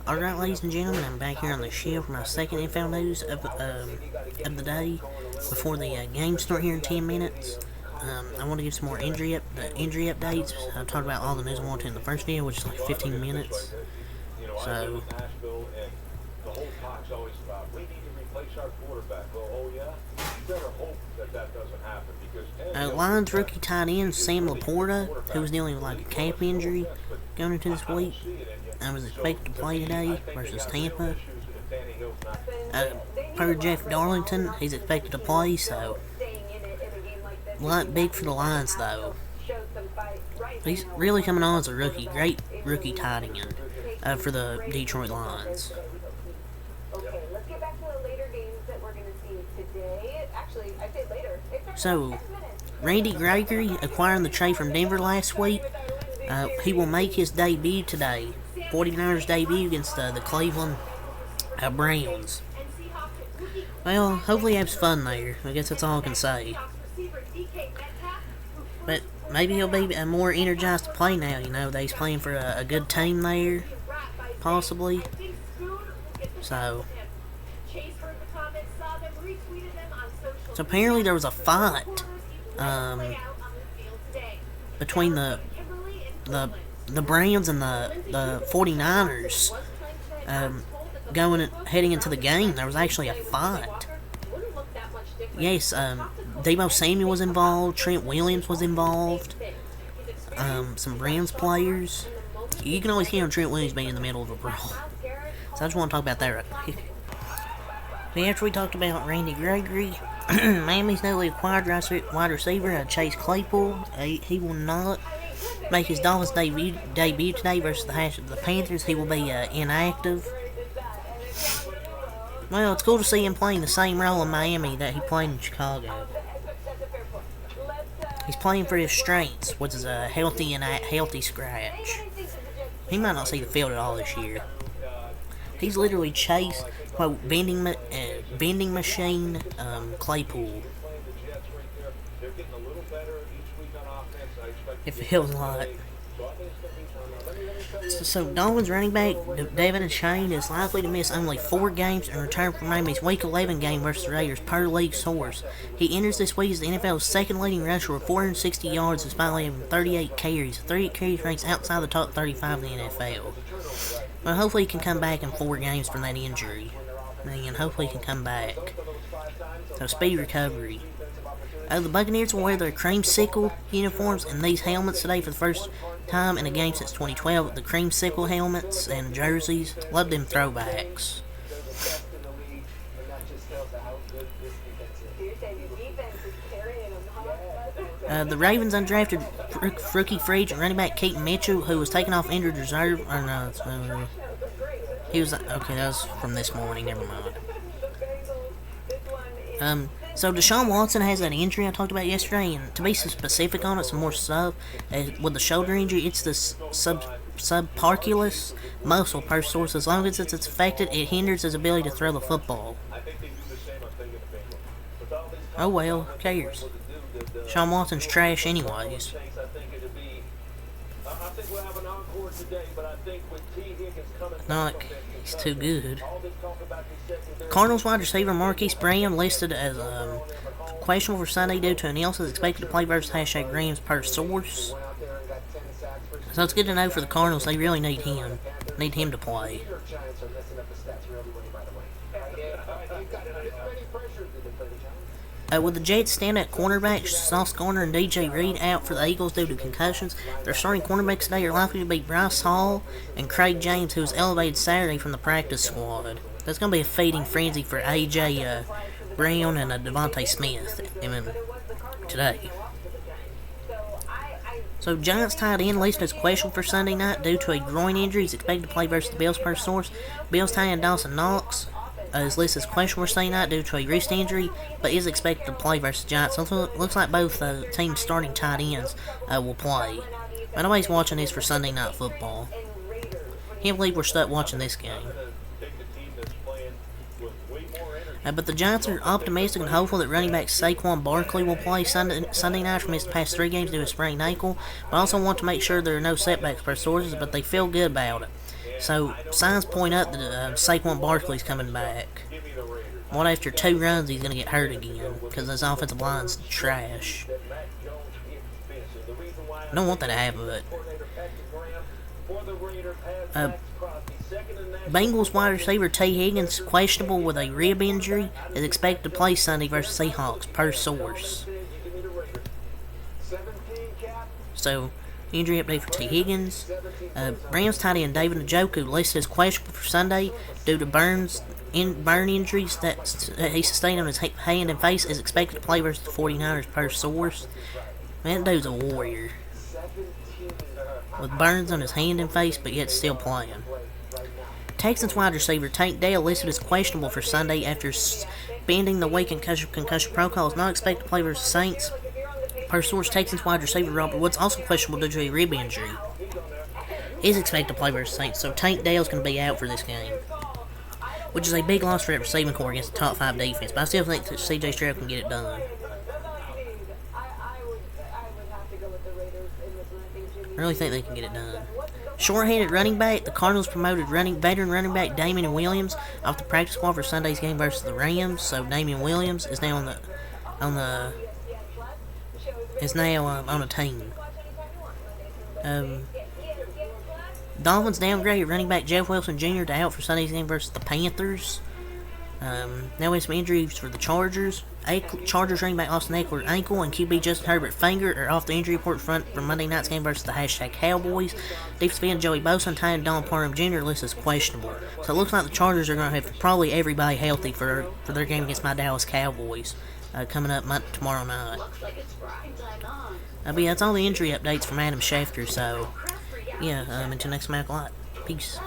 Alright, ladies and gentlemen, I'm back here on the show for my second NFL news of the day before the games start here in 10 minutes. I want to give some more injury updates. I talked about all the news I wanted in the first video, which is like 15 minutes. So, Lions rookie tight end Sam Laporta, who was dealing with like a calf injury going into this week, I was expected to play today versus Tampa. Per Jeff Darlington, he's expected to play, so a lot big for the Lions though. He's really coming on as a rookie, great rookie tight end for the Detroit Lions. So, Randy Gregory acquiring the trade from Denver last week. He will make his debut today. 49ers debut against the Cleveland Browns. Well, hopefully he has fun there. I guess that's all I can say. But maybe he'll be more energized to play now, you know. That he's playing for a good team there, possibly. So apparently there was a fight between the Browns and the 49ers heading into the game. There was actually a fight. Yes, Deebo Samuel was involved, Trent Williams was involved, some Browns players. You can always hear Trent Williams being in the middle of a brawl. So I just want to talk about that right quick. After we talked about Randy Gregory, Miami's newly acquired wide receiver Chase Claypool. He will not make his Dolphins debut today versus the Panthers. He will be inactive. Well, it's cool to see him playing the same role in Miami that he played in Chicago. He's playing for his strengths, which is a healthy scratch. He might not see the field at all this year. He's literally Chase, quote, vending machine Claypool. It feels like. So Dolphins running back Devin Achane is likely to miss only 4 games and return from Miami's Week 11 game versus the Raiders, per league source. He enters this week as the NFL's second leading rusher with 460 yards despite having 38 carries. 38 carries ranks outside the top 35 in the NFL. Well, hopefully he can come back in 4 games from that injury. And hopefully he can come back. So speedy recovery. The Buccaneers will wear their creamsicle uniforms and these helmets today for the first time in a game since 2012. The creamsicle helmets and jerseys. Love them throwbacks. The Ravens undrafted rookie free agent running back Keaton Mitchell, who was taken off injured reserve. Or no, he was okay. That was from this morning. Never mind. So Deshaun Watson has that injury I talked about yesterday, and to be specific on it, some more stuff. With the shoulder injury, it's the subparculus muscle per source. As long as it's affected, it hinders his ability to throw the football. Oh well, who cares? Deshaun Watson's trash anyways. Not, he's too good. Cardinals wide receiver Marquise Brown listed as questionable for Sunday due to an illness expected to play versus #Rams per source. So it's good to know for the Cardinals they really need him. Need him to play. With the Jets stand-up cornerbacks Sauce Gardner and DJ Reed out for the Eagles due to concussions, their starting cornerbacks today are likely to be Bryce Hall and Craig James, who was elevated Saturday from the practice squad. That's going to be a feeding frenzy for A.J. Brown and Devontae Smith today. So Giants tight end listed as questionable for Sunday night due to a groin injury. He's expected to play versus the Bills per source. Bills tight end Dawson Knox is listed as questionable for Sunday night due to a wrist injury, but is expected to play versus the Giants. So it looks like both teams' starting tight ends will play. But nobody's watching this for Sunday Night Football. Can't believe we're stuck watching this game. But the Giants are optimistic and hopeful that running back Saquon Barkley will play Sunday night from his past 3 games due to a sprained ankle, but also want to make sure there are no setbacks per sources, but they feel good about it. So, signs point up that Saquon Barkley's coming back. What after 2 runs he's going to get hurt again because his offensive line's trash. I don't want that to happen, but Bengals wide receiver T. Higgins, questionable with a rib injury, is expected to play Sunday versus Seahawks, per source. So, injury update for T. Higgins. Rams tight end David Njoku listed as questionable for Sunday due to burn injuries that he sustained on his hand and face, is expected to play versus the 49ers, per source. Man, that dude's a warrior. With burns on his hand and face, but yet still playing. Texans wide receiver Tank Dell listed as questionable for Sunday after spending the week in concussion protocol, is not expected to play versus Saints. Per source, Texans wide receiver Robert Woods, also questionable due to a rib injury, is expected to play versus Saints, so Tank Dell's going to be out for this game, which is a big loss for that receiving corps against the top 5 defense, but I still think that C.J. Stroud can get it done. I really think they can get it done. Short-handed running back, the Cardinals promoted veteran running back Damian Williams off the practice squad for Sunday's game versus the Rams. So Damian Williams is now on the team. Dolphins downgraded running back Jeff Wilson Jr. to out for Sunday's game versus the Panthers. Now we have some injuries for the Chargers. Chargers running back Austin Eckler ankle and QB Justin Herbert finger are off the injury report front for Monday night's game versus the #Cowboys. Defensive end Joey Bosa and tight end Don Parham Jr. listed as questionable. So it looks like the Chargers are going to have probably everybody healthy for their game against my Dallas Cowboys coming up tomorrow night. But yeah, that's all the injury updates from Adam Schefter. So yeah, until next Mac Light. Peace.